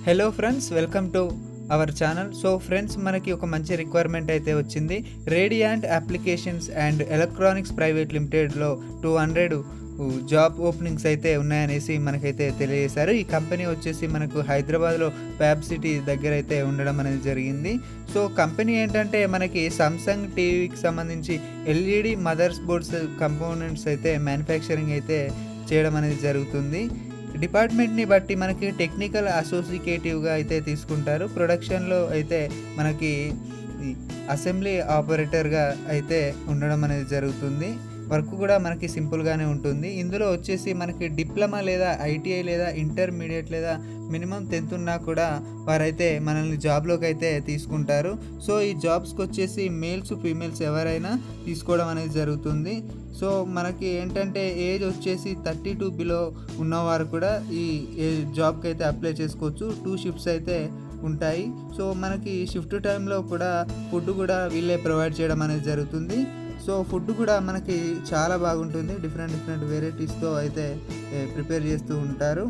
Hello friends, welcome to our channel. So friends, మనకి ఒక మంచి రిక్వైర్మెంట్ అయితే వచ్చింది. Radiant Applications and Electronics Private లిమిటెడ్లో 200 జాబ్ ఓపెనింగ్స్ అయితే ఉన్నాయనేసి మనకైతే తెలియజేశారు. ఈ కంపెనీ వచ్చేసి మనకు హైదరాబాద్లో ప్యాబ్ సిటీ దగ్గర అయితే ఉండడం అనేది జరిగింది. సో కంపెనీ ఏంటంటే మనకి సామ్సంగ్ టీవీకి సంబంధించి ఎల్ఈడి మదర్స్ బోర్డ్స్ కంపోనెంట్స్ అయితే మ్యానుఫ్యాక్చరింగ్ అయితే చేయడం అనేది జరుగుతుంది. డిపార్ట్మెంట్ని బట్టి మనకి టెక్నికల్ అసోసియేటివ్గా అయితే తీసుకుంటారు. ప్రొడక్షన్లో అయితే మనకి అసెంబ్లీ ఆపరేటర్గా అయితే ఉండడం అనేది జరుగుతుంది. వర్క్ కూడా మనకి సింపుల్గానే ఉంటుంది. ఇందులో వచ్చేసి మనకి డిప్లొమా లేదా ఐటీఐ లేదా ఇంటర్మీడియట్ లేదా మినిమం 10th ఉన్నా కూడా వారైతే మనల్ని జాబ్లోకి అయితే తీసుకుంటారు. సో ఈ జాబ్స్కి వచ్చేసి మేల్స్ ఫీమేల్స్ ఎవరైనా తీసుకోవడం అనేది జరుగుతుంది. సో మనకి ఏంటంటే ఏజ్ వచ్చేసి 32 బిలో ఉన్నవారు కూడా ఈ జాబ్కి అయితే అప్లై చేసుకోవచ్చు. 2 షిఫ్ట్స్ అయితే ఉంటాయి. సో మనకి షిఫ్ట్ టైంలో కూడా ఫుడ్ కూడా వీళ్ళే ప్రొవైడ్ చేయడం అనేది జరుగుతుంది. సో ఫుడ్ కూడా మనకి చాలా బాగుంటుంది. డిఫరెంట్ వెరైటీస్తో అయితే ప్రిపేర్ చేస్తూ ఉంటారు.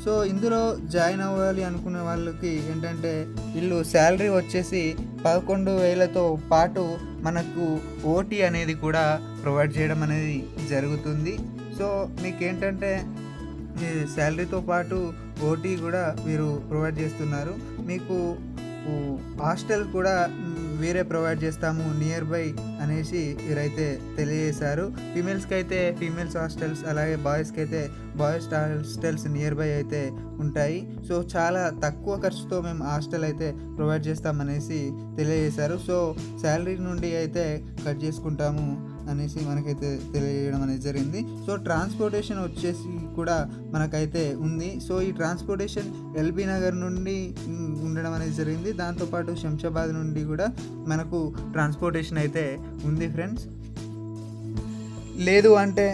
సో ఇందులో జాయిన్ అవ్వాలి అనుకునే వాళ్ళకి ఏంటంటే వీళ్ళు శాలరీ వచ్చేసి 11,000తో పాటు మనకు ఓటీ అనేది కూడా ప్రొవైడ్ చేయడం అనేది జరుగుతుంది. సో మీకు ఏంటంటే శాలరీతో పాటు ఓటీ కూడా వీరు ప్రొవైడ్ చేస్తున్నారు. మీకు హాస్టల్ కూడా వేరే ప్రొవైడ్ చేస్తాము నియర్ బై అనేసి వీరైతే తెలియజేశారు. ఫీమేల్స్కి అయితే ఫీమేల్స్ హాస్టల్స్, అలాగే బాయ్స్కి అయితే బాయ్స్ హాస్టల్స్ నియర్ బై అయితే ఉంటాయి. సో చాలా తక్కువ ఖర్చుతో మేము హాస్టల్ అయితే ప్రొవైడ్ చేస్తామనేసి తెలియజేశారు. సో శాలరీ నుండి అయితే కట్ చేసుకుంటాము అనేసి మనకైతే తెలియజేయడం అనేది జరిగింది. సో ట్రాన్స్పోర్టేషన్ వచ్చేసి కూడా మనకైతే ఉంది. సో ఈ ట్రాన్స్పోర్టేషన్ ఎల్బీ నగర్ నుండి ఉండడం అనేది జరిగింది. దాంతోపాటు శంషాబాద్ నుండి కూడా మనకు ట్రాన్స్పోర్టేషన్ అయితే ఉంది ఫ్రెండ్స్. లేదు అంటే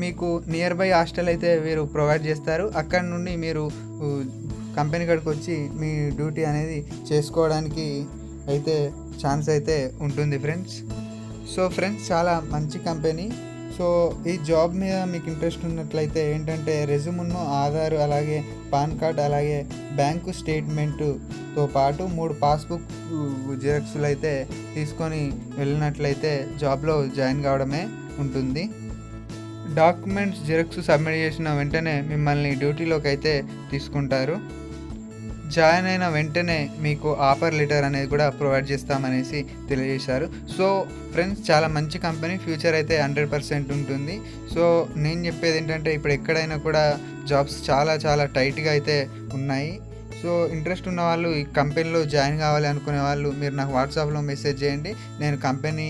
మీకు నియర్ బై హాస్టల్ అయితే వీరు ప్రొవైడ్ చేస్తారు. అక్కడ నుండి మీరు కంపెనీ కాడికి వచ్చి మీ డ్యూటీ అనేది చేసుకోవడానికి అయితే ఛాన్స్ అయితే ఉంటుంది ఫ్రెండ్స్. సో ఫ్రెండ్స్, చాలా మంచి కంపెనీ. సో ఈ జాబ్ మీద మీకు ఇంట్రెస్ట్ ఉన్నట్లయితే ఏంటంటే రెజ్యూమ్ను, ఆధార్, అలాగే పాన్ కార్డ్, అలాగే బ్యాంకు స్టేట్మెంటుతో పాటు 3 పాస్బుక్ జిరాక్స్లు అయితే తీసుకొని వెళ్ళినట్లయితే జాబ్లో జాయిన్ కావడమే ఉంటుంది. డాక్యుమెంట్స్ జిరాక్స్ సబ్మిట్ చేసిన వెంటనే మిమ్మల్ని డ్యూటీలోకి అయితే తీసుకుంటారు. జాయిన్ అయిన వెంటనే మీకు ఆఫర్ లెటర్ అనేది కూడా ప్రొవైడ్ చేస్తామనేసి తెలియజేశారు. సో ఫ్రెండ్స్, చాలా మంచి కంపెనీ, ఫ్యూచర్ అయితే 100% ఉంటుంది. సో నేను చెప్పేది ఏంటంటే ఇప్పుడు ఎక్కడైనా కూడా జాబ్స్ చాలా టైట్గా అయితే ఉన్నాయి. సో ఇంట్రెస్ట్ ఉన్న వాళ్ళు ఈ కంపెనీలో జాయిన్ కావాలి అనుకునే వాళ్ళు మీరు నాకు వాట్సాప్లో మెసేజ్ చేయండి. నేను కంపెనీ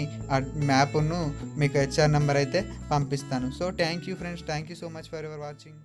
మ్యాప్ను మీకు HR నెంబర్ అయితే పంపిస్తాను. So thank you friends, thank you so much for your watching.